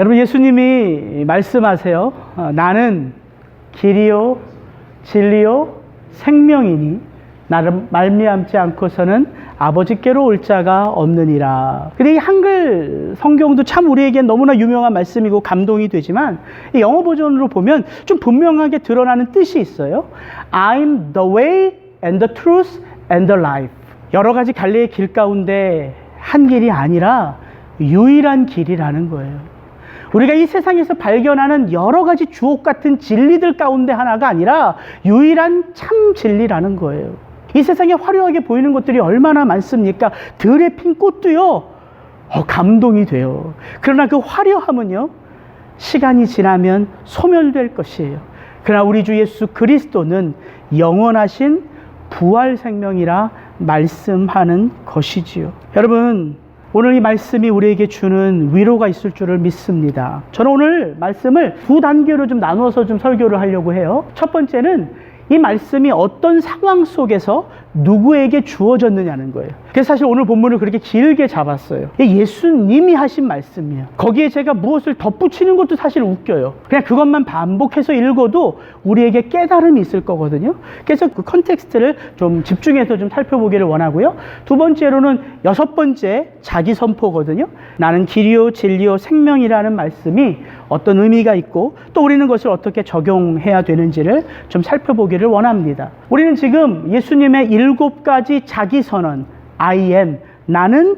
여러분, 예수님이 말씀하세요. 나는 길이요 진리요 생명이니 나를 말미암지 않고서는 아버지께로 올 자가 없느니라. 근데 이 한글 성경도 참 우리에겐 너무나 유명한 말씀이고 감동이 되지만 이 영어 버전으로 보면 좀 분명하게 드러나는 뜻이 있어요. I'm the way and the truth and the life. 여러 가지 갈래의 길 가운데 한 길이 아니라 유일한 길이라는 거예요. 우리가 이 세상에서 발견하는 여러 가지 주옥 같은 진리들 가운데 하나가 아니라 유일한 참 진리라는 거예요. 이 세상에 화려하게 보이는 것들이 얼마나 많습니까? 들에 핀 꽃도요, 감동이 돼요. 그러나 그 화려함은요, 시간이 지나면 소멸될 것이에요. 그러나 우리 주 예수 그리스도는 영원하신 부활 생명이라 말씀하는 것이지요. 여러분, 오늘 이 말씀이 우리에게 주는 위로가 있을 줄을 믿습니다. 저는 오늘 말씀을 두 단계로 좀 나누어서 좀 설교를 하려고 해요. 첫 번째는 이 말씀이 어떤 상황 속에서 누구에게 주어졌느냐는 거예요. 그래서 사실 오늘 본문을 그렇게 길게 잡았어요. 예수님이 하신 말씀이에요. 거기에 제가 무엇을 덧붙이는 것도 사실 웃겨요. 그냥 그것만 반복해서 읽어도 우리에게 깨달음이 있을 거거든요. 그래서 그 컨텍스트를 좀 집중해서 좀 살펴보기를 원하고요. 두 번째로는 6번째 자기 선포거든요. 나는 길이요 진리요 생명이라는 말씀이 어떤 의미가 있고 또 우리는 그것을 어떻게 적용해야 되는지를 좀 살펴보기를 원합니다. 우리는 지금 예수님의 7가지 자기 선언, I am, 나는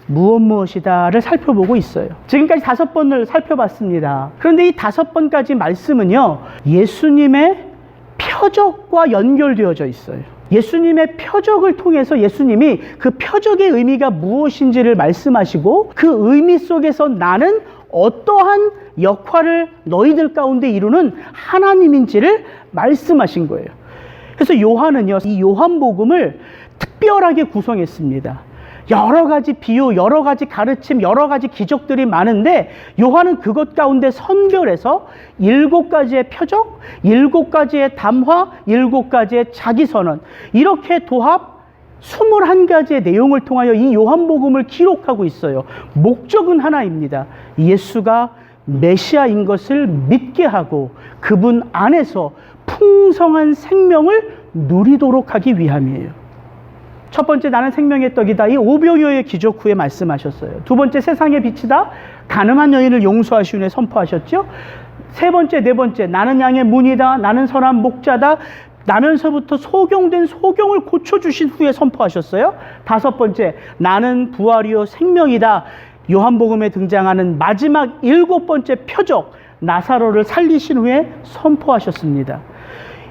무엇이다를 살펴보고 있어요. 지금까지 5번을 살펴봤습니다. 그런데 이 5번까지 말씀은요, 예수님의 표적과 연결되어져 있어요. 예수님의 표적을 통해서 예수님이 그 표적의 의미가 무엇인지를 말씀하시고 그 의미 속에서 나는 어떠한 역할을 너희들 가운데 이루는 하나님인지를 말씀하신 거예요. 그래서 요한은요, 이 요한복음을 특별하게 구성했습니다. 여러 가지 비유, 여러 가지 가르침, 여러 가지 기적들이 많은데 요한은 그것 가운데 선별해서 7가지의 표적, 7가지의 담화, 7가지의 자기선언, 이렇게 도합 21가지의 내용을 통하여 이 요한복음을 기록하고 있어요. 목적은 하나입니다. 예수가 메시아인 것을 믿게 하고 그분 안에서 풍성한 생명을 누리도록 하기 위함이에요. 첫 번째, 나는 생명의 떡이다. 이 오병이어의 기적 후에 말씀하셨어요. 두 번째, 세상의 빛이다. 가늠한 여인을 용서하신 후에 선포하셨죠. 세 번째, 네 번째, 나는 양의 문이다. 나는 선한 목자다. 나면서부터 소경된 소경을 고쳐주신 후에 선포하셨어요. 다섯 번째, 나는 부활이요 생명이다. 요한복음에 등장하는 마지막 7번째 표적, 나사로를 살리신 후에 선포하셨습니다.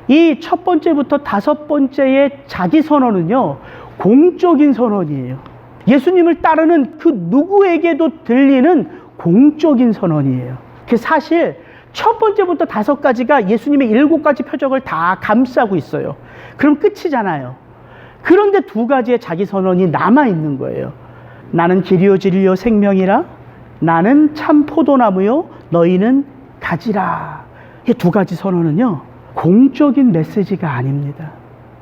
이 첫 번째부터 5번째의 자기 선언은요, 공적인 선언이에요. 예수님을 따르는 그 누구에게도 들리는 공적인 선언이에요. 그 사실 첫 번째부터 5가지가 예수님의 7가지 표적을 다 감싸고 있어요. 그럼 끝이잖아요. 그런데 2가지의 자기 선언이 남아있는 거예요. 나는 길이요 진리요 생명이라. 나는 참 포도나무요 너희는 가지라. 이 2가지 선언은요, 공적인 메시지가 아닙니다.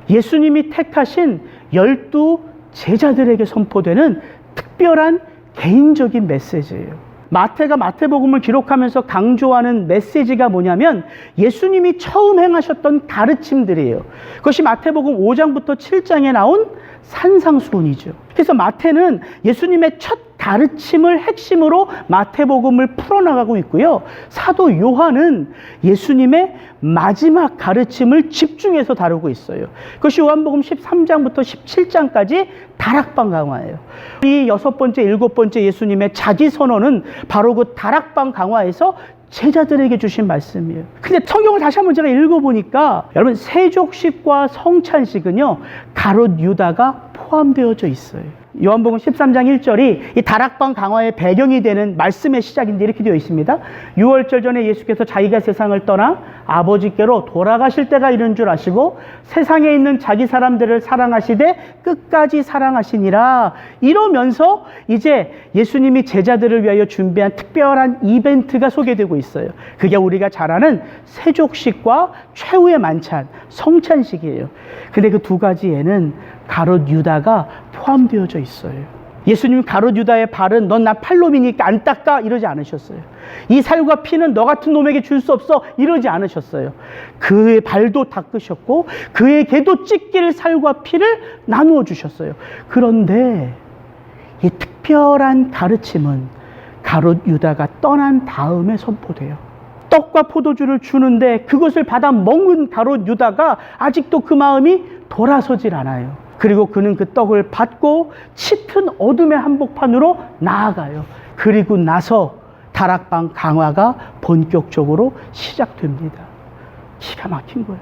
예수님이 택하신 12 제자들에게 선포되는 특별한 개인적인 메시지예요. 마태가 마태복음을 기록하면서 강조하는 메시지가 뭐냐면 예수님이 처음 행하셨던 가르침들이에요. 그것이 마태복음 5장부터 7장에 나온 산상수훈이죠. 그래서 마태는 예수님의 첫 가르침을 핵심으로 마태복음을 풀어나가고 있고요. 사도 요한은 예수님의 마지막 가르침을 집중해서 다루고 있어요. 그것이 요한복음 13장부터 17장까지 다락방 강화예요. 이 6번째, 7번째 예수님의 자기 선언은 바로 그 다락방 강화에서 제자들에게 주신 말씀이에요. 근데 성경을 다시 한번 제가 읽어보니까 여러분, 세족식과 성찬식은요, 가롯 유다가 포함되어져 있어요. 요한복음 13장 1절이 이 다락방 강화의 배경이 되는 말씀의 시작인데 이렇게 되어 있습니다. 6월절 전에 예수께서 자기가 세상을 떠나 아버지께로 돌아가실 때가 이른 줄 아시고 세상에 있는 자기 사람들을 사랑하시되 끝까지 사랑하시니라. 이러면서 이제 예수님이 제자들을 위하여 준비한 특별한 이벤트가 소개되고 있어요. 그게 우리가 잘 아는 세족식과 최후의 만찬, 성찬식이에요. 근데 그 2가지에는 가롯 유다가 포함되어져 있어요. 예수님 가룟 유다의 발은 넌 나 팔놈이니까 안 닦아 이러지 않으셨어요. 이 살과 피는 너 같은 놈에게 줄 수 없어 이러지 않으셨어요. 그의 발도 닦으셨고 그에게도 찢길 살과 피를 나누어 주셨어요. 그런데 이 특별한 가르침은 가룟 유다가 떠난 다음에 선포돼요. 떡과 포도주를 주는데 그것을 받아 먹은 가룟 유다가 아직도 그 마음이 돌아서질 않아요. 그리고 그는 그 떡을 받고 짙은 어둠의 한복판으로 나아가요. 그리고 나서 다락방 강화가 본격적으로 시작됩니다. 기가 막힌 거예요.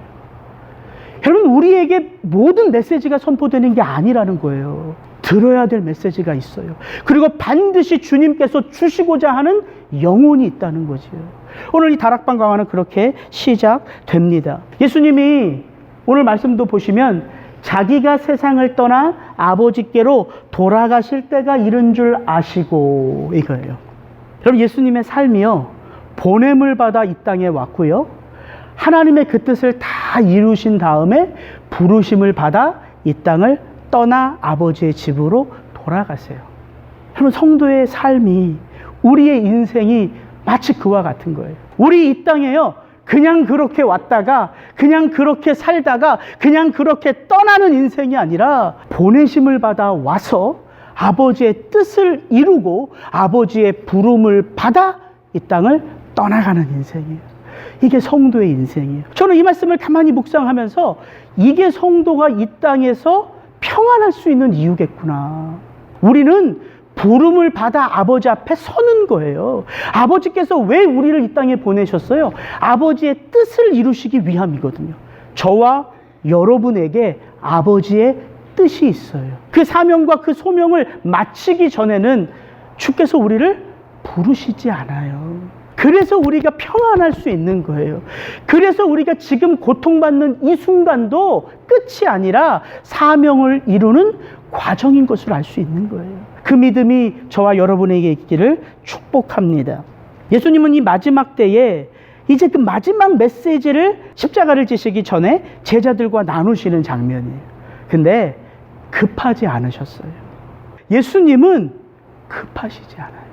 여러분, 우리에게 모든 메시지가 선포되는 게 아니라는 거예요. 들어야 될 메시지가 있어요. 그리고 반드시 주님께서 주시고자 하는 영혼이 있다는 거죠. 오늘 이 다락방 강화는 그렇게 시작됩니다. 예수님이 오늘 말씀도 보시면 자기가 세상을 떠나 아버지께로 돌아가실 때가 이른 줄 아시고 이거예요. 여러분, 예수님의 삶이요, 보냄을 받아 이 땅에 왔고요, 하나님의 그 뜻을 다 이루신 다음에 부르심을 받아 이 땅을 떠나 아버지의 집으로 돌아가세요. 여러분, 성도의 삶이, 우리의 인생이 마치 그와 같은 거예요. 우리 이 땅에요, 그냥 그렇게 왔다가 그냥 그렇게 살다가 그냥 그렇게 떠나는 인생이 아니라 보내심을 받아 와서 아버지의 뜻을 이루고 아버지의 부름을 받아 이 땅을 떠나가는 인생이에요. 이게 성도의 인생이에요. 저는 이 말씀을 가만히 묵상하면서 이게 성도가 이 땅에서 평안할 수 있는 이유겠구나. 우리는 부름을 받아 아버지 앞에 서는 거예요. 아버지께서 왜 우리를 이 땅에 보내셨어요? 아버지의 뜻을 이루시기 위함이거든요. 저와 여러분에게 아버지의 뜻이 있어요. 그 사명과 그 소명을 마치기 전에는 주께서 우리를 부르시지 않아요. 그래서 우리가 평안할 수 있는 거예요. 그래서 우리가 지금 고통받는 이 순간도 끝이 아니라 사명을 이루는 과정인 것을 알 수 있는 거예요. 그 믿음이 저와 여러분에게 있기를 축복합니다. 예수님은 이 마지막 때에 이제 그 마지막 메시지를 십자가를 지시기 전에 제자들과 나누시는 장면이에요. 근데 급하지 않으셨어요. 예수님은 급하시지 않아요.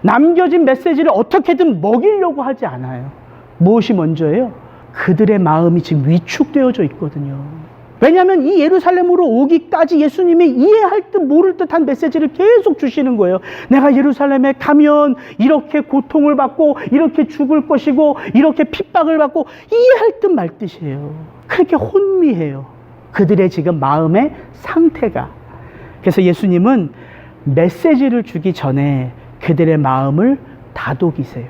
남겨진 메시지를 어떻게든 먹이려고 하지 않아요. 무엇이 먼저예요? 그들의 마음이 지금 위축되어져 있거든요. 왜냐하면 이 예루살렘으로 오기까지 예수님이 이해할 듯 모를 듯한 메시지를 계속 주시는 거예요. 내가 예루살렘에 가면 이렇게 고통을 받고 이렇게 죽을 것이고 이렇게 핍박을 받고, 이해할 듯 말 듯이에요. 그렇게 혼미해요, 그들의 지금 마음의 상태가. 그래서 예수님은 메시지를 주기 전에 그들의 마음을 다독이세요.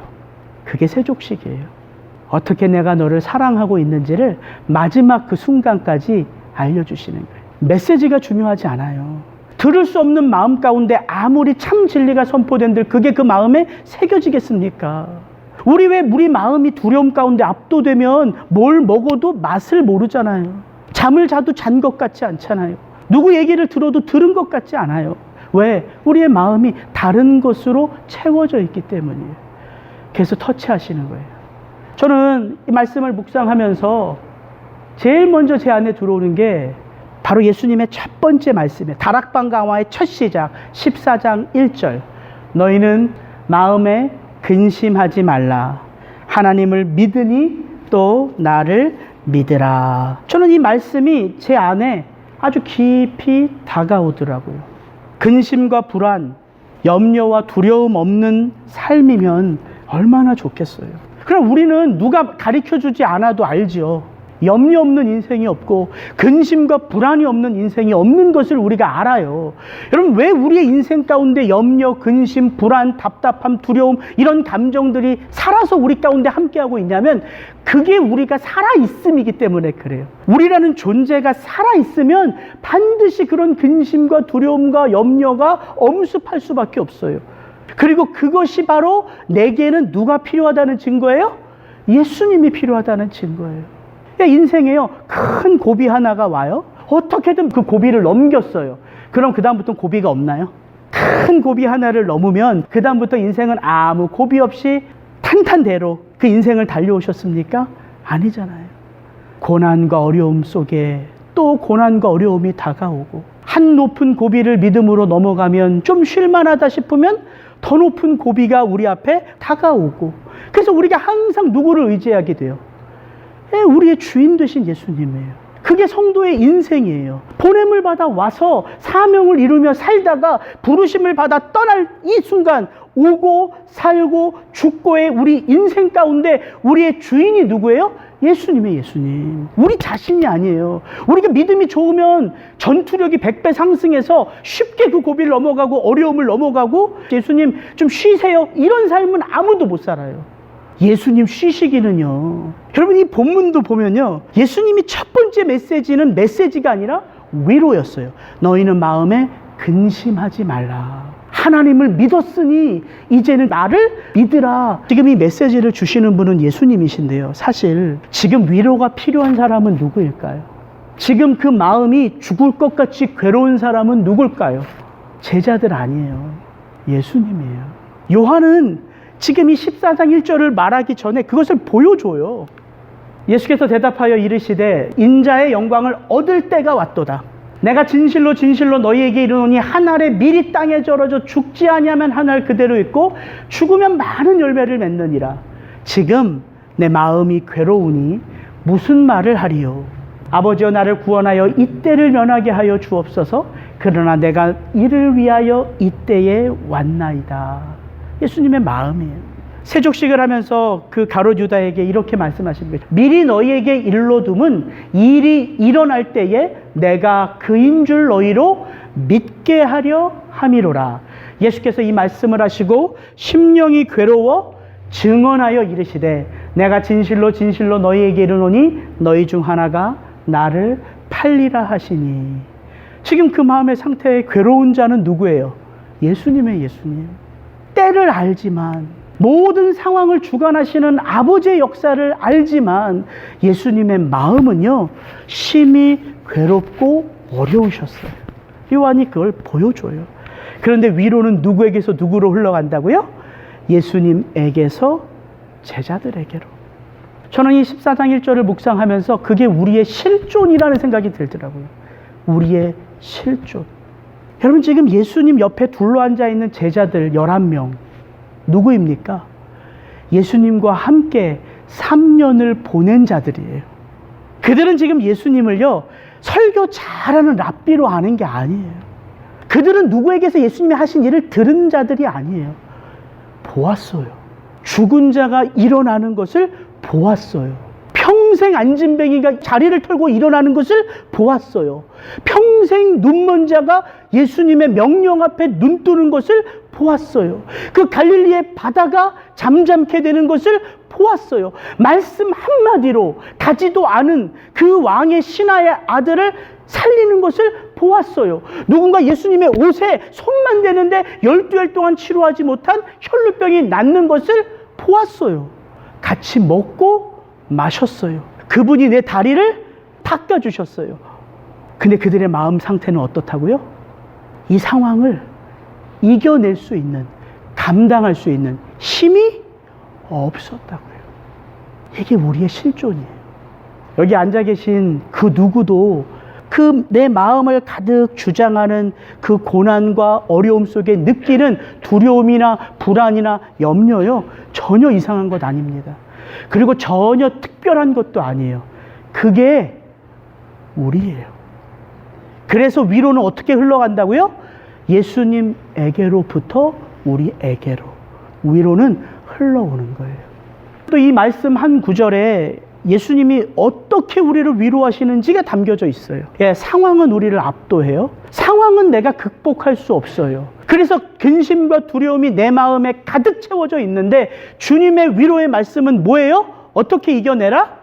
그게 세족식이에요. 어떻게 내가 너를 사랑하고 있는지를 마지막 그 순간까지 알려주시는 거예요. 메시지가 중요하지 않아요. 들을 수 없는 마음 가운데 아무리 참 진리가 선포된들 그게 그 마음에 새겨지겠습니까? 우리 마음이 두려움 가운데 압도되면 뭘 먹어도 맛을 모르잖아요. 잠을 자도 잔 것 같지 않잖아요. 누구 얘기를 들어도 들은 것 같지 않아요. 왜? 우리의 마음이 다른 것으로 채워져 있기 때문이에요. 그래서 터치하시는 거예요. 저는 이 말씀을 묵상하면서 제일 먼저 제 안에 들어오는 게 바로 예수님의 첫 번째 말씀이에요. 다락방 강화의 첫 시작 14장 1절. 너희는 마음에 근심하지 말라. 하나님을 믿으니 또 나를 믿으라. 저는 이 말씀이 제 안에 아주 깊이 다가오더라고요. 근심과 불안, 염려와 두려움 없는 삶이면 얼마나 좋겠어요. 그럼 우리는 누가 가르쳐주지 않아도 알죠. 염려 없는 인생이 없고 근심과 불안이 없는 인생이 없는 것을 우리가 알아요. 여러분, 왜 우리의 인생 가운데 염려, 근심, 불안, 답답함, 두려움 이런 감정들이 살아서 우리 가운데 함께하고 있냐면 그게 우리가 살아있음이기 때문에 그래요. 우리라는 존재가 살아있으면 반드시 그런 근심과 두려움과 염려가 엄습할 수밖에 없어요. 그리고 그것이 바로 내게는 누가 필요하다는 증거예요? 예수님이 필요하다는 증거예요. 인생에요, 큰 고비 하나가 와요. 어떻게든 그 고비를 넘겼어요. 그럼 그 다음부터 고비가 없나요? 큰 고비 하나를 넘으면 그 다음부터 인생은 아무 고비 없이 탄탄대로 그 인생을 달려오셨습니까? 아니잖아요. 고난과 어려움 속에 또 고난과 어려움이 다가오고 한 높은 고비를 믿음으로 넘어가면 좀 쉴만하다 싶으면 더 높은 고비가 우리 앞에 다가오고, 그래서 우리가 항상 누구를 의지하게 돼요? 우리의 주인 되신 예수님이에요. 그게 성도의 인생이에요. 보냄을 받아 와서 사명을 이루며 살다가 부르심을 받아 떠날 이 순간, 오고 살고 죽고의 우리 인생 가운데 우리의 주인이 누구예요? 예수님의 예수님. 우리 자신이 아니에요. 우리가 믿음이 좋으면 전투력이 100배 상승해서 쉽게 그 고비를 넘어가고 어려움을 넘어가고, 예수님 좀 쉬세요, 이런 삶은 아무도 못 살아요. 예수님 쉬시기는요. 여러분, 이 본문도 보면요, 예수님이 첫 번째 메시지는 메시지가 아니라 위로였어요. 너희는 마음에 근심하지 말라. 하나님을 믿었으니 이제는 나를 믿으라. 지금 이 메시지를 주시는 분은 예수님이신데요, 사실 지금 위로가 필요한 사람은 누구일까요? 지금 그 마음이 죽을 것 같이 괴로운 사람은 누굴까요? 제자들 아니에요. 예수님이에요. 요한은 지금 이 14장 1절을 말하기 전에 그것을 보여줘요. 예수께서 대답하여 이르시되 인자의 영광을 얻을 때가 왔도다. 내가 진실로 진실로 너희에게 이르노니 한 알에 미리 땅에 절어져 죽지 아니하면 한 알 그대로 있고 죽으면 많은 열매를 맺느니라. 지금 내 마음이 괴로우니 무슨 말을 하리요? 아버지여, 나를 구원하여 이때를 면하게 하여 주옵소서. 그러나 내가 이를 위하여 이때에 왔나이다. 예수님의 마음이에요. 세족식을 하면서 그 가룟 유다에게 이렇게 말씀하십니다. 미리 너희에게 일러둠은 일이 일어날 때에 내가 그인 줄 너희로 믿게 하려 함이로라. 예수께서 이 말씀을 하시고 심령이 괴로워 증언하여 이르시되 내가 진실로 진실로 너희에게 이르노니 너희 중 하나가 나를 팔리라 하시니. 지금 그 마음의 상태에 괴로운 자는 누구예요? 예수님의 예수님. 때를 알지만, 모든 상황을 주관하시는 아버지의 역사를 알지만 예수님의 마음은요, 심히 괴롭고 어려우셨어요. 요한이 그걸 보여줘요. 그런데 위로는 누구에게서 누구로 흘러간다고요? 예수님에게서 제자들에게로. 저는 이 14장 1절을 묵상하면서 그게 우리의 실존이라는 생각이 들더라고요. 우리의 실존. 여러분, 지금 예수님 옆에 둘러앉아 있는 제자들 11명 누구입니까? 예수님과 함께 3년을 보낸 자들이에요. 그들은 지금 예수님을요, 설교 잘하는 랍비로 아는 게 아니에요. 그들은 누구에게서 예수님이 하신 일을 들은 자들이 아니에요. 보았어요. 죽은 자가 일어나는 것을 보았어요. 평생 안진뱅이가 자리를 털고 일어나는 것을 보았어요. 평생 눈먼 자가 예수님의 명령 앞에 눈 뜨는 것을 보았어요. 그 갈릴리의 바다가 잠잠케 되는 것을 보았어요. 말씀 한마디로 가지도 않은 그 왕의 신하의 아들을 살리는 것을 보았어요. 누군가 예수님의 옷에 손만 대는데 12일 동안 치료하지 못한 혈루병이 낫는 것을 보았어요. 같이 먹고 마셨어요. 그분이 내 다리를 닦아주셨어요. 근데 그들의 마음 상태는 어떻다고요? 이 상황을 이겨낼 수 있는, 감당할 수 있는 힘이 없었다고요. 이게 우리의 실존이에요. 여기 앉아 계신 그 누구도 그 내 마음을 가득 주장하는 그 고난과 어려움 속에 느끼는 두려움이나 불안이나 염려요, 전혀 이상한 것 아닙니다. 그리고 전혀 특별한 것도 아니에요. 그게 우리예요. 그래서 위로는 어떻게 흘러간다고요? 예수님에게로부터 우리에게로 위로는 흘러오는 거예요. 또 이 말씀 한 구절에 예수님이 어떻게 우리를 위로하시는지가 담겨져 있어요. 상황은 우리를 압도해요. 상황은 내가 극복할 수 없어요. 그래서 근심과 두려움이 내 마음에 가득 채워져 있는데 주님의 위로의 말씀은 뭐예요? 어떻게 이겨내라?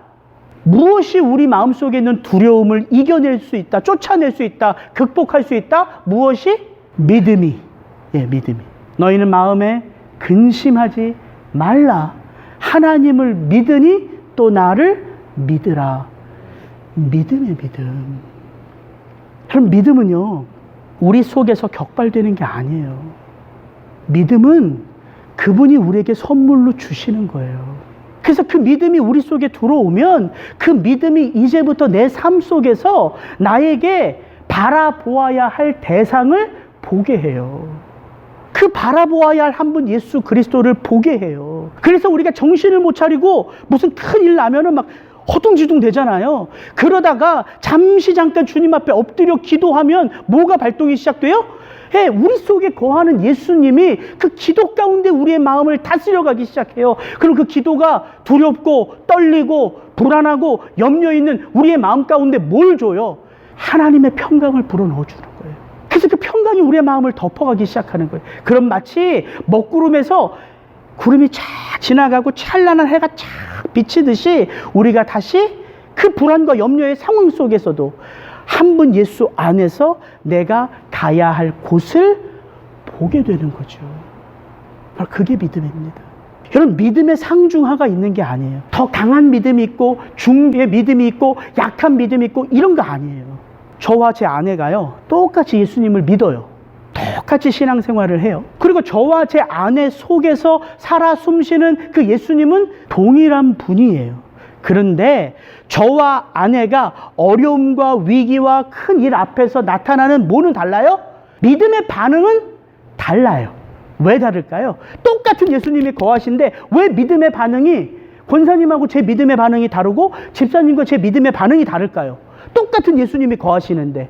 무엇이 우리 마음속에 있는 두려움을 이겨낼 수 있다, 쫓아낼 수 있다, 극복할 수 있다? 무엇이? 믿음이. 믿음이. 너희는 마음에 근심하지 말라. 하나님을 믿으니 또 나를 믿으라. 믿음의 믿음. 그럼 믿음은요, 우리 속에서 격발되는 게 아니에요. 믿음은 그분이 우리에게 선물로 주시는 거예요. 그래서 그 믿음이 우리 속에 들어오면 그 믿음이 이제부터 내 삶 속에서 나에게 바라보아야 할 대상을 보게 해요. 그 바라보아야 할 한 분 예수 그리스도를 보게 해요. 그래서 우리가 정신을 못 차리고 무슨 큰일 나면은 막 허둥지둥 되잖아요. 그러다가 잠깐 주님 앞에 엎드려 기도하면 뭐가 발동이 시작돼요? 우리 속에 거하는 예수님이 그 기도 가운데 우리의 마음을 다스려 가기 시작해요. 그럼 그 기도가 두렵고 떨리고 불안하고 염려 있는 우리의 마음 가운데 뭘 줘요? 하나님의 평강을 불어넣어주는 거예요. 그래서 그 평강이 우리의 마음을 덮어가기 시작하는 거예요. 그럼 마치 먹구름에서 구름이 쫙 지나가고 찬란한 해가 쫙 비치듯이 우리가 다시 그 불안과 염려의 상황 속에서도 한 분 예수 안에서 내가 가야 할 곳을 보게 되는 거죠. 바로 그게 믿음입니다. 여러분, 믿음의 상중하가 있는 게 아니에요. 더 강한 믿음이 있고 중의 믿음이 있고 약한 믿음이 있고 이런 거 아니에요. 저와 제 아내가요, 똑같이 예수님을 믿어요. 똑같이 신앙생활을 해요. 그리고 저와 제 아내 속에서 살아 숨쉬는 그 예수님은 동일한 분이에요. 그런데 저와 아내가 어려움과 위기와 큰 일 앞에서 나타나는 뭐는 달라요? 믿음의 반응은 달라요. 왜 다를까요? 똑같은 예수님이 거하신데 왜 믿음의 반응이, 권사님하고 제 믿음의 반응이 다르고 집사님과 제 믿음의 반응이 다를까요? 똑같은 예수님이 거하시는데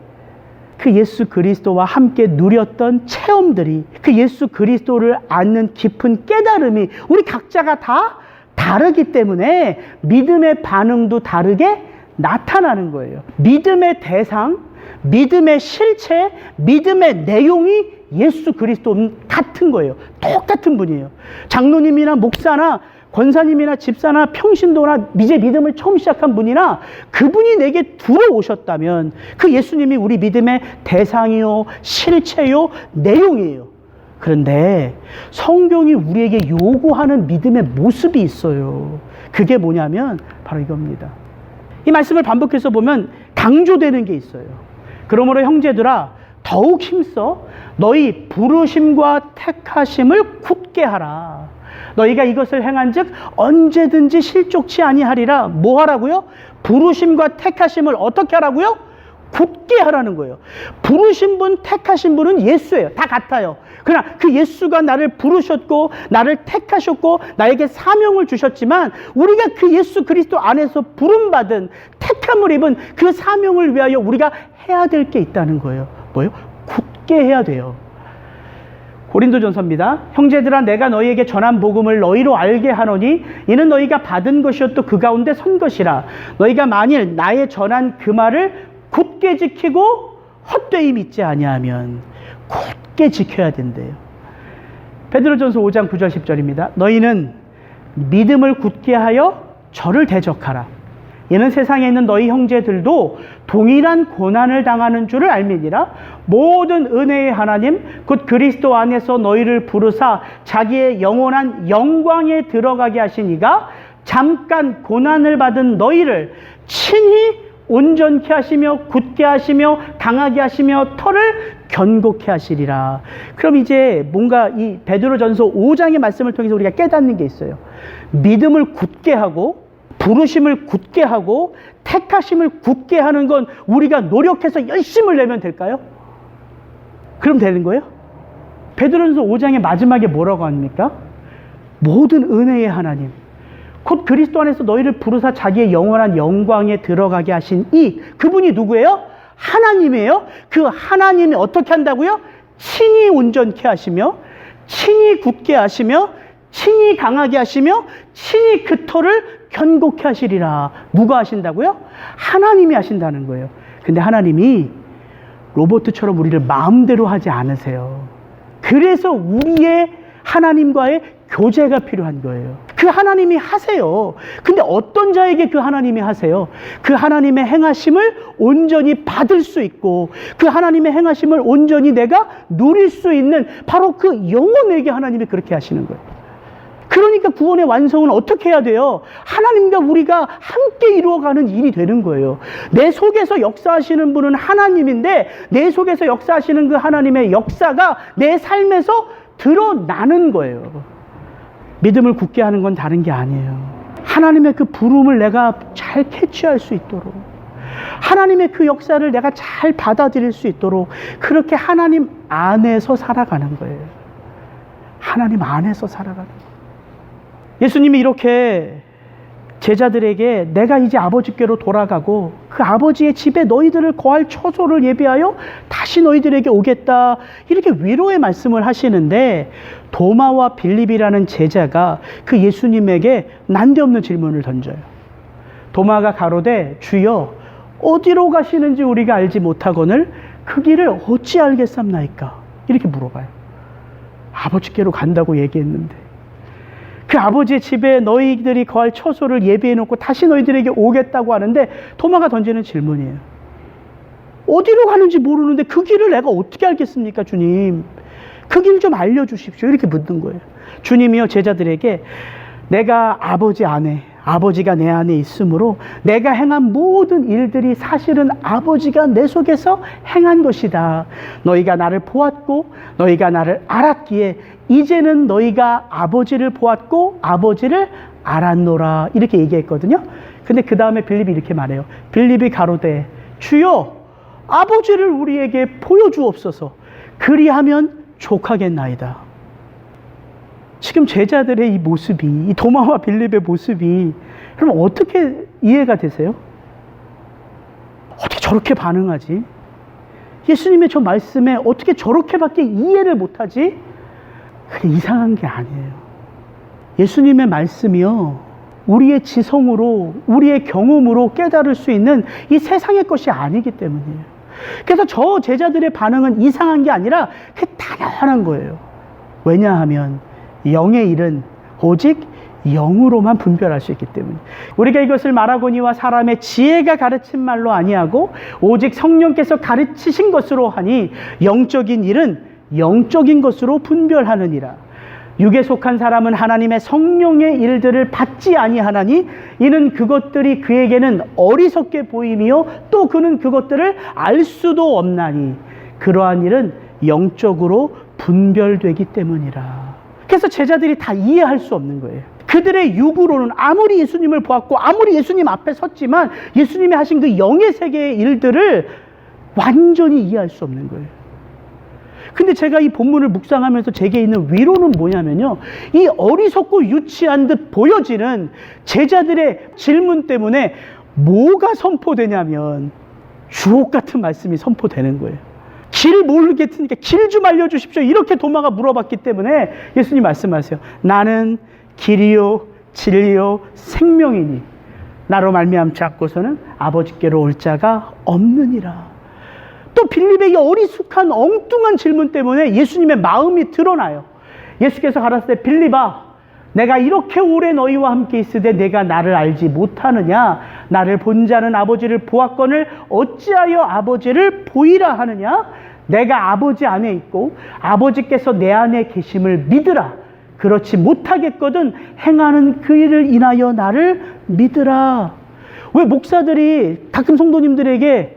그 예수 그리스도와 함께 누렸던 체험들이, 그 예수 그리스도를 아는 깊은 깨달음이 우리 각자가 다 다르기 때문에 믿음의 반응도 다르게 나타나는 거예요. 믿음의 대상, 믿음의 실체, 믿음의 내용이 예수 그리스도 같은 거예요. 똑같은 분이에요. 장로님이나 목사나 권사님이나 집사나 평신도나 이제 믿음을 처음 시작한 분이나 그분이 내게 들어오셨다면 그 예수님이 우리 믿음의 대상이요, 실체요, 내용이에요. 그런데 성경이 우리에게 요구하는 믿음의 모습이 있어요. 그게 뭐냐면 바로 이겁니다. 이 말씀을 반복해서 보면 강조되는 게 있어요. 그러므로 형제들아 더욱 힘써 너희 부르심과 택하심을 굳게 하라. 너희가 이것을 행한즉 언제든지 실족치 아니하리라. 뭐 하라고요? 부르심과 택하심을 어떻게 하라고요? 굳게 하라는 거예요. 부르신 분, 택하신 분은 예수예요. 다 같아요. 그러나 그 예수가 나를 부르셨고 나를 택하셨고 나에게 사명을 주셨지만 우리가 그 예수 그리스도 안에서 부름받은 택함을 입은 그 사명을 위하여 우리가 해야 될 게 있다는 거예요. 뭐예요? 굳게 해야 돼요. 고린도전서입니다. 형제들아 내가 너희에게 전한 복음을 너희로 알게 하노니 이는 너희가 받은 것이었도 그 가운데 선 것이라. 너희가 만일 나의 전한 그 말을 굳게 지키고 헛되이 믿지 아니하면 굳게 지켜야 된대요. 베드로전서 5장 9절 10절입니다. 너희는 믿음을 굳게 하여 저를 대적하라. 이는 세상에 있는 너희 형제들도 동일한 고난을 당하는 줄을 알미니라. 모든 은혜의 하나님 곧 그리스도 안에서 너희를 부르사 자기의 영원한 영광에 들어가게 하신 이가 잠깐 고난을 받은 너희를 친히 온전케 하시며 굳게 하시며 강하게 하시며 털을 견고케 하시리라. 그럼 이제 뭔가 이 베드로전서 5장의 말씀을 통해서 우리가 깨닫는 게 있어요. 믿음을 굳게 하고 부르심을 굳게 하고 택하심을 굳게 하는 건 우리가 노력해서 열심을 내면 될까요? 그럼 되는 거예요? 베드로전서 5장의 마지막에 뭐라고 합니까? 모든 은혜의 하나님 곧 그리스도 안에서 너희를 부르사 자기의 영원한 영광에 들어가게 하신 이 그분이 누구예요? 하나님이에요. 그 하나님이 어떻게 한다고요? 친히 온전케 하시며 친히 굳게 하시며 친히 강하게 하시며 친히 그 터를 견고케 하시리라. 누가 하신다고요? 하나님이 하신다는 거예요. 근데 하나님이 로봇처럼 우리를 마음대로 하지 않으세요. 그래서 우리의 하나님과의 교제가 필요한 거예요. 그 하나님이 하세요. 근데 어떤 자에게 그 하나님이 하세요? 그 하나님의 행하심을 온전히 받을 수 있고 그 하나님의 행하심을 온전히 내가 누릴 수 있는 바로 그 영혼에게 하나님이 그렇게 하시는 거예요. 그러니까 구원의 완성은 어떻게 해야 돼요? 하나님과 우리가 함께 이루어가는 일이 되는 거예요. 내 속에서 역사하시는 분은 하나님인데 내 속에서 역사하시는 그 하나님의 역사가 내 삶에서 드러나는 거예요. 믿음을 굳게 하는 건 다른 게 아니에요. 하나님의 그 부름을 내가 잘 캐치할 수 있도록 하나님의 그 역사를 내가 잘 받아들일 수 있도록 그렇게 하나님 안에서 살아가는 거예요. 하나님 안에서 살아가는 거예요. 예수님이 이렇게 제자들에게 내가 이제 아버지께로 돌아가고 그 아버지의 집에 너희들을 거할 처소를 예비하여 다시 너희들에게 오겠다, 이렇게 위로의 말씀을 하시는데, 도마와 빌립이라는 제자가 그 예수님에게 난데없는 질문을 던져요. 도마가 가로되 주여 어디로 가시는지 우리가 알지 못하거늘 그 길을 어찌 알겠삼나이까, 이렇게 물어봐요. 아버지께로 간다고 얘기했는데 그 아버지의 집에 너희들이 거할 처소를 예비해 놓고 다시 너희들에게 오겠다고 하는데, 도마가 던지는 질문이에요. 어디로 가는지 모르는데 그 길을 내가 어떻게 알겠습니까, 주님? 그 길 좀 알려주십시오. 이렇게 묻는 거예요. 주님이요 제자들에게 내가 아버지 안에, 아버지가 내 안에 있으므로 내가 행한 모든 일들이 사실은 아버지가 내 속에서 행한 것이다. 너희가 나를 보았고 너희가 나를 알았기에 이제는 너희가 아버지를 보았고 아버지를 알았노라, 이렇게 얘기했거든요. 근데 그 다음에 빌립이 이렇게 말해요. 빌립이 가로되 주여 아버지를 우리에게 보여주옵소서. 그리하면 족하겠나이다. 지금 제자들의 이 모습이, 이 도마와 빌립의 모습이 그럼 어떻게 이해가 되세요? 어떻게 저렇게 반응하지? 예수님의 저 말씀에 어떻게 저렇게밖에 이해를 못하지? 그게 이상한 게 아니에요. 예수님의 말씀이요, 우리의 지성으로, 우리의 경험으로 깨달을 수 있는 이 세상의 것이 아니기 때문이에요. 그래서 저 제자들의 반응은 이상한 게 아니라 그게 당연한 거예요. 왜냐하면 영의 일은 오직 영으로만 분별할 수 있기 때문에. 우리가 이것을 말하거니와 사람의 지혜가 가르친 말로 아니하고 오직 성령께서 가르치신 것으로 하니 영적인 일은 영적인 것으로 분별하느니라. 육에 속한 사람은 하나님의 성령의 일들을 받지 아니하나니 이는 그것들이 그에게는 어리석게 보이며 또 그는 그것들을 알 수도 없나니 그러한 일은 영적으로 분별되기 때문이라. 그래서 제자들이 다 이해할 수 없는 거예요. 그들의 육으로는 아무리 예수님을 보았고 아무리 예수님 앞에 섰지만 예수님이 하신 그 영의 세계의 일들을 완전히 이해할 수 없는 거예요. 근데 제가 이 본문을 묵상하면서 제게 있는 위로는 뭐냐면요, 이 어리석고 유치한 듯 보여지는 제자들의 질문 때문에 뭐가 선포되냐면 주옥 같은 말씀이 선포되는 거예요. 길 모르겠으니까 길 좀 알려주십시오, 이렇게 도마가 물어봤기 때문에 예수님 말씀하세요. 나는 길이요 진리요 생명이니 나로 말미암지 않고서는 아버지께로 올 자가 없느니라. 또 빌립의 이 어리숙한 엉뚱한 질문 때문에 예수님의 마음이 드러나요. 예수께서 가라사대 빌립아, 내가 이렇게 오래 너희와 함께 있으되 내가 나를 알지 못하느냐? 나를 본 자는 아버지를 보았거늘 어찌하여 아버지를 보이라 하느냐? 내가 아버지 안에 있고 아버지께서 내 안에 계심을 믿으라. 그렇지 못하겠거든 행하는 그 일을 인하여 나를 믿으라. 왜 목사들이 가끔 성도님들에게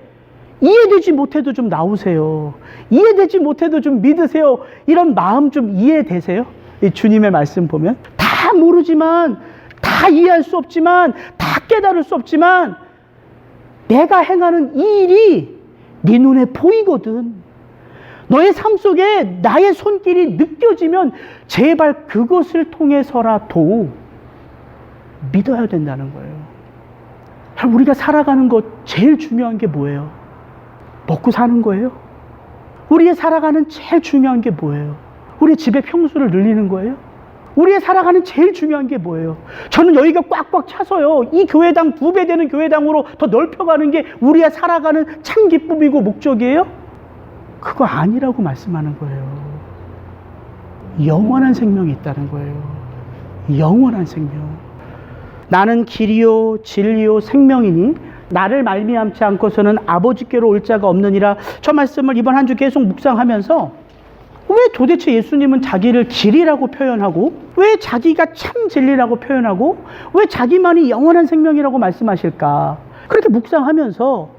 이해되지 못해도 좀 나오세요, 이해되지 못해도 좀 믿으세요, 이런 마음 좀 이해되세요? 이 주님의 말씀 보면 다 모르지만, 다 이해할 수 없지만, 다 깨달을 수 없지만 내가 행하는 이 일이 네 눈에 보이거든. 너의 삶 속에 나의 손길이 느껴지면 제발 그것을 통해서라도 믿어야 된다는 거예요. 우리가 살아가는 것 제일 중요한 게 뭐예요? 먹고 사는 거예요? 우리의 살아가는 제일 중요한 게 뭐예요? 우리 집의 평수를 늘리는 거예요? 우리의 살아가는 제일 중요한 게 뭐예요? 저는 여기가 꽉꽉 차서요, 이 교회당 2배 되는 교회당으로 더 넓혀가는 게 우리의 살아가는 참 기쁨이고 목적이에요? 그거 아니라고 말씀하는 거예요. 영원한 생명이 있다는 거예요. 영원한 생명. 나는 길이요 진리요 생명이니 나를 말미암지 않고서는 아버지께로 올 자가 없느니라. 저 말씀을 이번 한 주 계속 묵상하면서 왜 도대체 예수님은 자기를 길이라고 표현하고, 왜 자기가 참 진리라고 표현하고, 왜 자기만이 영원한 생명이라고 말씀하실까? 그렇게 묵상하면서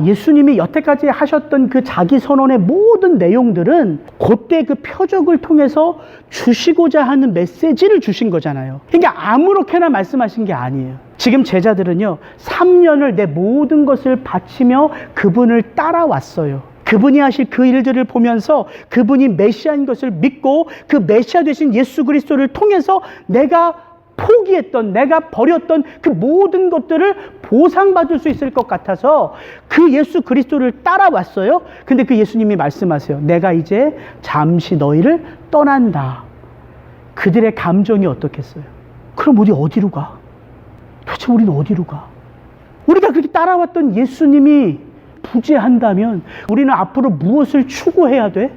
예수님이 여태까지 하셨던 그 자기 선언의 모든 내용들은 그때 그 표적을 통해서 주시고자 하는 메시지를 주신 거잖아요. 그러니까 아무렇게나 말씀하신 게 아니에요. 지금 제자들은요, 3년을 내 모든 것을 바치며 그분을 따라왔어요. 그분이 하실 그 일들을 보면서 그분이 메시아인 것을 믿고 그 메시아 되신 예수 그리스도를 통해서 내가 포기했던, 내가 버렸던 그 모든 것들을 보상받을 수 있을 것 같아서 그 예수 그리스도를 따라왔어요. 근데 그 예수님이 말씀하세요. 내가 이제 잠시 너희를 떠난다. 그들의 감정이 어떻겠어요? 그럼 우리 어디로 가? 도대체 우리는 어디로 가? 우리가 그렇게 따라왔던 예수님이 부재한다면 우리는 앞으로 무엇을 추구해야 돼?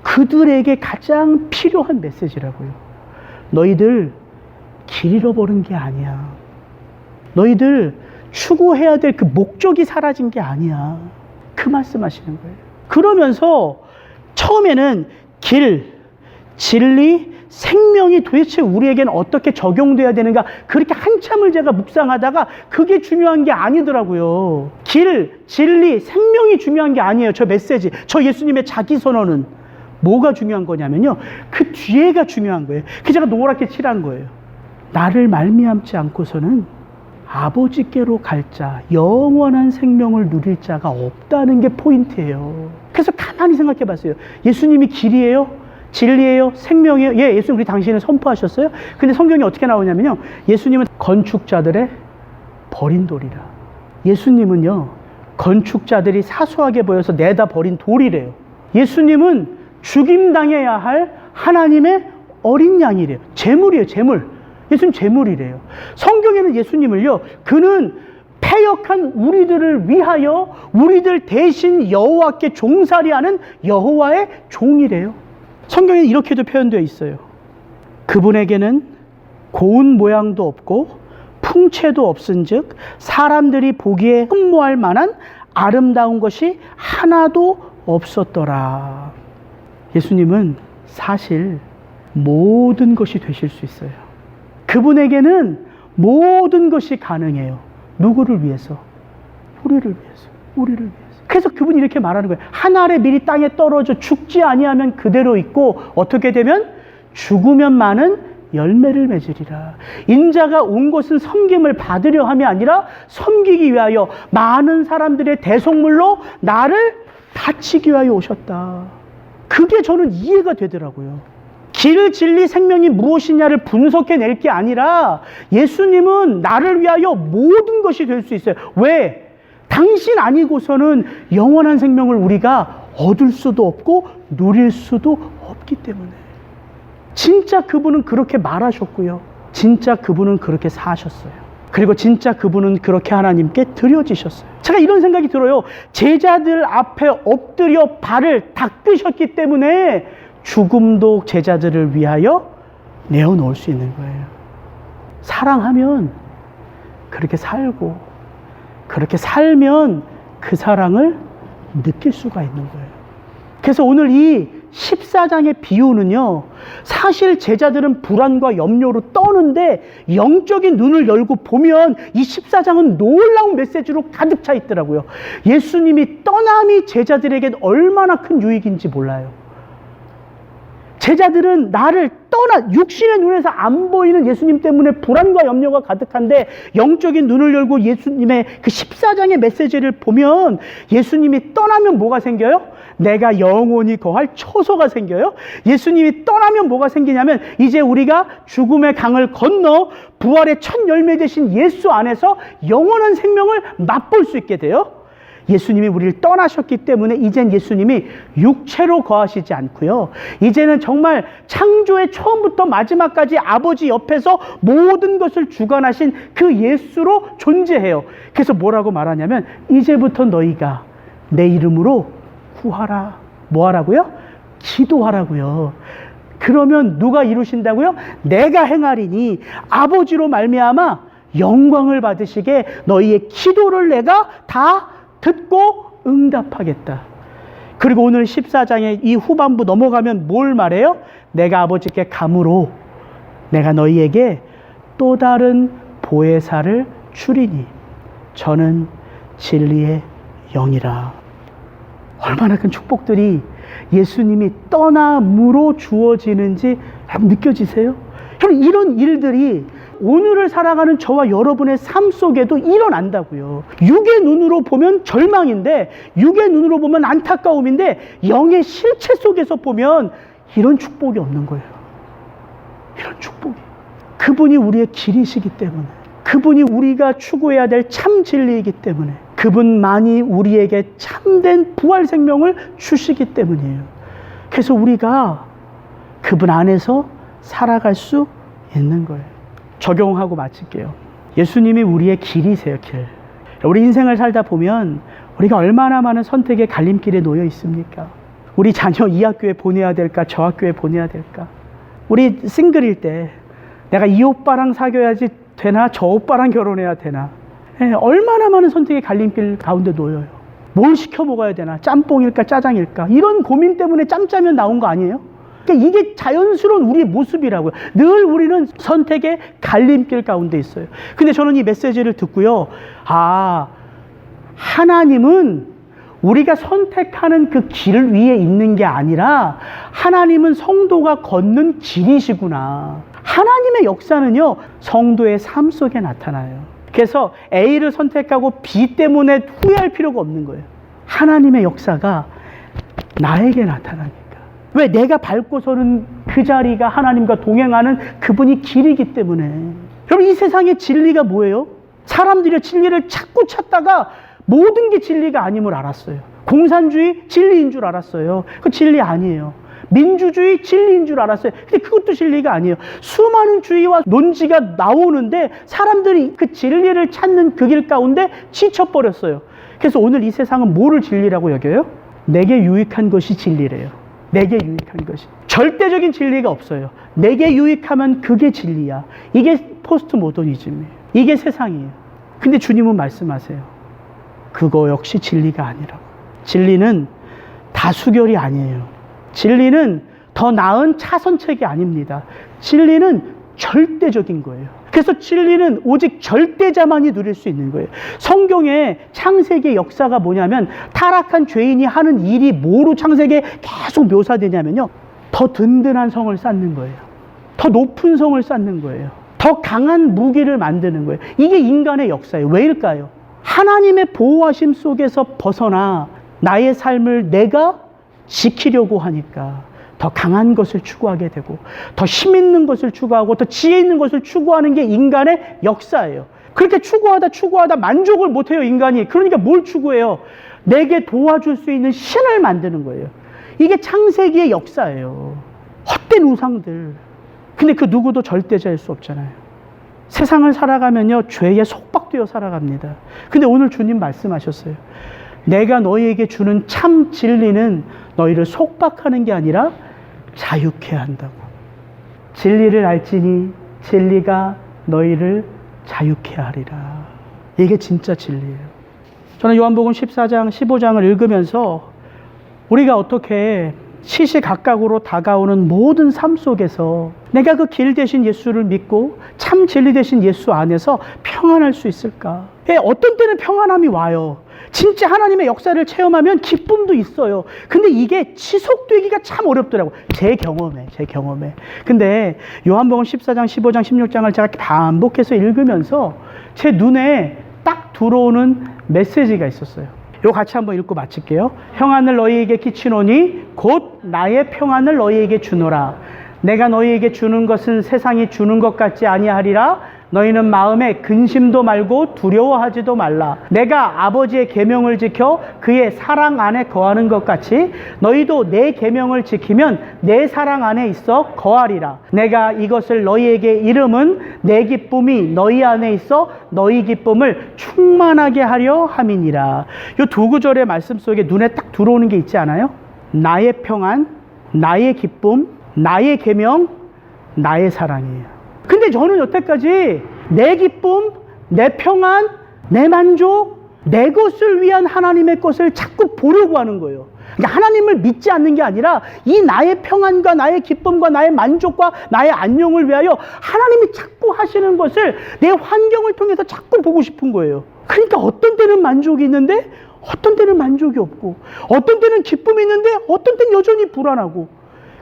그들에게 가장 필요한 메시지라고요. 너희들 길 잃어버린 게 아니야. 너희들 추구해야 될 그 목적이 사라진 게 아니야. 그 말씀하시는 거예요. 그러면서 처음에는 길, 진리, 생명이 도대체 우리에게는 어떻게 적용돼야 되는가, 그렇게 한참을 제가 묵상하다가 그게 중요한 게 아니더라고요. 길, 진리, 생명이 중요한 게 아니에요. 저 메시지, 저 예수님의 자기 선언은 뭐가 중요한 거냐면요, 그 뒤에가 중요한 거예요. 그 제가 노랗게 칠한 거예요. 나를 말미암지 않고서는 아버지께로 갈 자, 영원한 생명을 누릴 자가 없다는 게 포인트예요. 그래서 가만히 생각해 봤어요. 예수님이 길이에요? 진리예요? 생명이에요? 예, 예수님 우리 당신을 선포하셨어요? 근데 성경이 어떻게 나오냐면요, 예수님은 건축자들의 버린 돌이라. 예수님은요, 건축자들이 사소하게 보여서 내다 버린 돌이래요. 예수님은 죽임당해야 할 하나님의 어린 양이래요. 제물이에요, 제물. 예수님 제물이래요. 성경에는 예수님을요, 그는 패역한 우리들을 위하여 우리들 대신 여호와께 종살이하는 여호와의 종이래요. 성경에 이렇게도 표현되어 있어요. 그분에게는 고운 모양도 없고 풍채도 없은즉 사람들이 보기에 흠모할 만한 아름다운 것이 하나도 없었더라. 예수님은 사실 모든 것이 되실 수 있어요. 그분에게는 모든 것이 가능해요. 누구를 위해서? 우리를 위해서. 우리를 위해서. 그래서 그분이 이렇게 말하는 거예요. 한 알의 밀이 땅에 떨어져 죽지 아니하면 그대로 있고 어떻게 되면 죽으면 많은 열매를 맺으리라. 인자가 온 것은 섬김을 받으려 함이 아니라 섬기기 위하여 많은 사람들의 대속물로 나를 바치기 위하여 오셨다. 그게 저는 이해가 되더라고요. 길, 진리, 생명이 무엇이냐를 분석해낼 게 아니라 예수님은 나를 위하여 모든 것이 될 수 있어요. 왜? 당신 아니고서는 영원한 생명을 우리가 얻을 수도 없고 누릴 수도 없기 때문에. 진짜 그분은 그렇게 말하셨고요. 진짜 그분은 그렇게 사셨어요. 그리고 진짜 그분은 그렇게 하나님께 드려지셨어요. 제가 이런 생각이 들어요. 제자들 앞에 엎드려 발을 닦으셨기 때문에 죽음도 제자들을 위하여 내어놓을 수 있는 거예요. 사랑하면 그렇게 살고, 그렇게 살면 그 사랑을 느낄 수가 있는 거예요. 그래서 오늘 이 14장의 비유는요, 사실 제자들은 불안과 염려로 떠는데 영적인 눈을 열고 보면 이 14장은 놀라운 메시지로 가득 차 있더라고요. 예수님이 떠남이 제자들에겐 얼마나 큰 유익인지 몰라요. 제자들은 나를 떠나, 육신의 눈에서 안 보이는 예수님 때문에 불안과 염려가 가득한데 영적인 눈을 열고 예수님의 그 14장의 메시지를 보면 예수님이 떠나면 뭐가 생겨요? 내가 영원히 거할 처소가 생겨요. 예수님이 떠나면 뭐가 생기냐면 이제 우리가 죽음의 강을 건너 부활의 첫 열매 되신 예수 안에서 영원한 생명을 맛볼 수 있게 돼요. 예수님이 우리를 떠나셨기 때문에 이젠 예수님이 육체로 거하시지 않고요, 이제는 정말 창조의 처음부터 마지막까지 아버지 옆에서 모든 것을 주관하신 그 예수로 존재해요. 그래서 뭐라고 말하냐면 이제부터 너희가 내 이름으로 구하라. 뭐 하라고요? 기도하라고요. 그러면 누가 이루신다고요? 내가 행하리니 아버지로 말미암아 영광을 받으시게 너희의 기도를 내가 다 듣고 응답하겠다. 그리고 오늘 14장의 이 후반부 넘어가면 뭘 말해요? 내가 아버지께 감으로 내가 너희에게 또 다른 보혜사를 주리니 저는 진리의 영이라. 얼마나 큰 축복들이 예수님이 떠남으로 주어지는지 느껴지세요? 여러분, 이런 일들이 오늘을 살아가는 저와 여러분의 삶 속에도 일어난다고요. 육의 눈으로 보면 절망인데, 육의 눈으로 보면 안타까움인데, 영의 실체 속에서 보면 이런 축복이 없는 거예요. 이런 축복이. 그분이 우리의 길이시기 때문에, 그분이 우리가 추구해야 될 참 진리이기 때문에, 그분만이 우리에게 참된 부활 생명을 주시기 때문이에요. 그래서 우리가 그분 안에서 살아갈 수 있는 거예요. 적용하고 마칠게요. 예수님이 우리의 길이세요, 길. 우리 인생을 살다 보면 우리가 얼마나 많은 선택의 갈림길에 놓여 있습니까? 우리 자녀 이 학교에 보내야 될까, 저 학교에 보내야 될까? 우리 싱글일 때 내가 이 오빠랑 사귀어야지 되나, 저 오빠랑 결혼해야 되나? 얼마나 많은 선택의 갈림길 가운데 놓여요. 뭘 시켜 먹어야 되나? 짬뽕일까, 짜장일까? 이런 고민 때문에 짬짜면 나온 거 아니에요? 그러니까 이게 자연스러운 우리의 모습이라고요. 늘 우리는 선택의 갈림길 가운데 있어요. 근데 저는 이 메시지를 듣고요, 하나님은 우리가 선택하는 그 길 위에 있는 게 아니라 하나님은 성도가 걷는 길이시구나. 하나님의 역사는요, 성도의 삶 속에 나타나요. 그래서 A를 선택하고 B 때문에 후회할 필요가 없는 거예요. 하나님의 역사가 나에게 나타나니까. 왜? 내가 밟고서는 그 자리가 하나님과 동행하는 그분이 길이기 때문에. 여러분, 이 세상의 진리가 뭐예요? 사람들이 진리를 자꾸 찾다가 모든 게 진리가 아님을 알았어요. 공산주의 진리인 줄 알았어요. 그 진리 아니에요. 민주주의 진리인 줄 알았어요. 근데 그것도 진리가 아니에요. 수많은 주의와 논지가 나오는데 사람들이 그 진리를 찾는 그 길 가운데 지쳐버렸어요. 그래서 오늘 이 세상은 뭐를 진리라고 여겨요? 내게 유익한 것이 진리래요. 내게 유익한 것이. 절대적인 진리가 없어요. 내게 유익하면 그게 진리야. 이게 포스트 모더니즘이에요. 이게 세상이에요. 근데 주님은 말씀하세요. 그거 역시 진리가 아니라고. 진리는 다수결이 아니에요. 진리는 더 나은 차선책이 아닙니다. 진리는 절대적인 거예요. 그래서 진리는 오직 절대자만이 누릴 수 있는 거예요. 성경의 창세기의 역사가 뭐냐면, 타락한 죄인이 하는 일이 뭐로 창세기에 계속 묘사되냐면요, 더 든든한 성을 쌓는 거예요. 더 높은 성을 쌓는 거예요. 더 강한 무기를 만드는 거예요. 이게 인간의 역사예요. 왜일까요? 하나님의 보호하심 속에서 벗어나 나의 삶을 내가 지키려고 하니까 더 강한 것을 추구하게 되고, 더 힘 있는 것을 추구하고, 더 지혜 있는 것을 추구하는 게 인간의 역사예요. 그렇게 추구하다 만족을 못해요, 인간이. 그러니까 뭘 추구해요? 내게 도와줄 수 있는 신을 만드는 거예요. 이게 창세기의 역사예요. 헛된 우상들. 근데 그 누구도 절대자일 수 없잖아요. 세상을 살아가면요, 죄에 속박되어 살아갑니다. 근데 오늘 주님 말씀하셨어요. 내가 너희에게 주는 참 진리는 너희를 속박하는 게 아니라 자유케 한다고. 진리를 알지니 진리가 너희를 자유케 하리라. 이게 진짜 진리예요. 저는 요한복음 14장, 15장을 읽으면서 우리가 어떻게 시시각각으로 다가오는 모든 삶 속에서 내가 그 길 대신 예수를 믿고 참 진리 대신 예수 안에서 평안할 수 있을까? 어떤 때는 평안함이 와요. 진짜 하나님의 역사를 체험하면 기쁨도 있어요. 근데 이게 지속되기가 참 어렵더라고요. 제 경험에. 근데 요한복음 14장, 15장, 16장을 제가 반복해서 읽으면서 제 눈에 딱 들어오는 메시지가 있었어요. 이거 같이 한번 읽고 마칠게요. 평안을 너희에게 끼치노니 곧 나의 평안을 너희에게 주노라. 내가 너희에게 주는 것은 세상이 주는 것 같지 아니하리라. 너희는 마음에 근심도 말고 두려워하지도 말라. 내가 아버지의 계명을 지켜 그의 사랑 안에 거하는 것 같이 너희도 내 계명을 지키면 내 사랑 안에 있어 거하리라. 내가 이것을 너희에게 이름은 내 기쁨이 너희 안에 있어 너희 기쁨을 충만하게 하려 함이니라. 이 두 구절의 말씀 속에 눈에 딱 들어오는 게 있지 않아요? 나의 평안, 나의 기쁨, 나의 계명, 나의 사랑이에요. 근데 저는 여태까지 내 기쁨, 내 평안, 내 만족, 내 것을 위한 하나님의 것을 자꾸 보려고 하는 거예요. 그러니까 하나님을 믿지 않는 게 아니라 이 나의 평안과 나의 기쁨과 나의 만족과 나의 안녕을 위하여 하나님이 자꾸 하시는 것을 내 환경을 통해서 자꾸 보고 싶은 거예요. 그러니까 어떤 때는 만족이 있는데 어떤 때는 만족이 없고, 어떤 때는 기쁨이 있는데 어떤 때는 여전히 불안하고.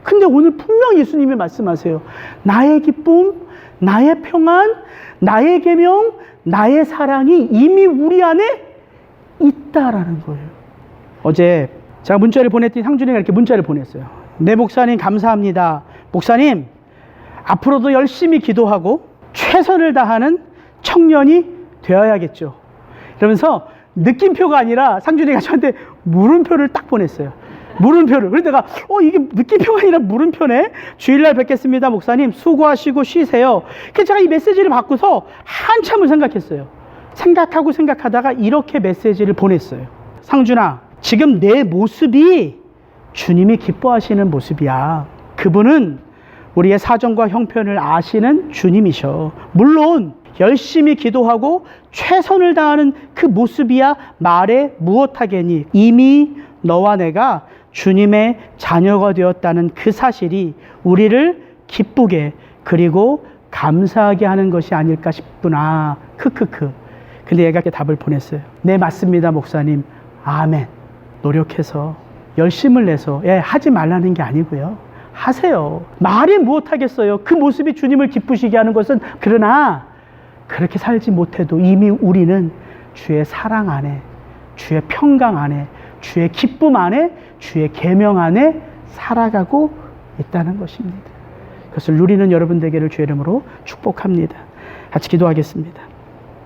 근데 오늘 분명히 예수님이 말씀하세요. 나의 기쁨, 나의 평안, 나의 계명, 나의 사랑이 이미 우리 안에 있다라는 거예요. 어제 제가 문자를 보냈더니 상준이가 이렇게 문자를 보냈어요. 네, 목사님 감사합니다. 목사님, 앞으로도 열심히 기도하고 최선을 다하는 청년이 되어야겠죠. 이러면서 느낌표가 아니라 상준이가 저한테 물음표를 딱 보냈어요. 물음표를. 그래서 내가 이게 느낌표가 아니라 물음표네. 주일날 뵙겠습니다. 목사님 수고하시고 쉬세요. 그래서 제가 이 메시지를 받고서 한참을 생각했어요. 생각하다가 이렇게 메시지를 보냈어요. 상준아, 지금 내 모습이 주님이 기뻐하시는 모습이야. 그분은 우리의 사정과 형편을 아시는 주님이셔. 물론 열심히 기도하고 최선을 다하는 그 모습이야 말해 무엇하겠니. 이미 너와 내가 주님의 자녀가 되었다는 그 사실이 우리를 기쁘게 그리고 감사하게 하는 것이 아닐까 싶구나. 크크크. 근데 얘가 이렇게 답을 보냈어요. 네, 맞습니다 목사님. 아멘. 노력해서 열심을 내서 하지 말라는 게 아니고요. 하세요. 말이 무엇하겠어요. 그 모습이 주님을 기쁘시게 하는 것은. 그러나 그렇게 살지 못해도 이미 우리는 주의 사랑 안에, 주의 평강 안에, 주의 기쁨 안에, 주의 계명 안에 살아가고 있다는 것입니다. 그것을 누리는 여러분 되기를 주의 이름으로 축복합니다. 같이 기도하겠습니다.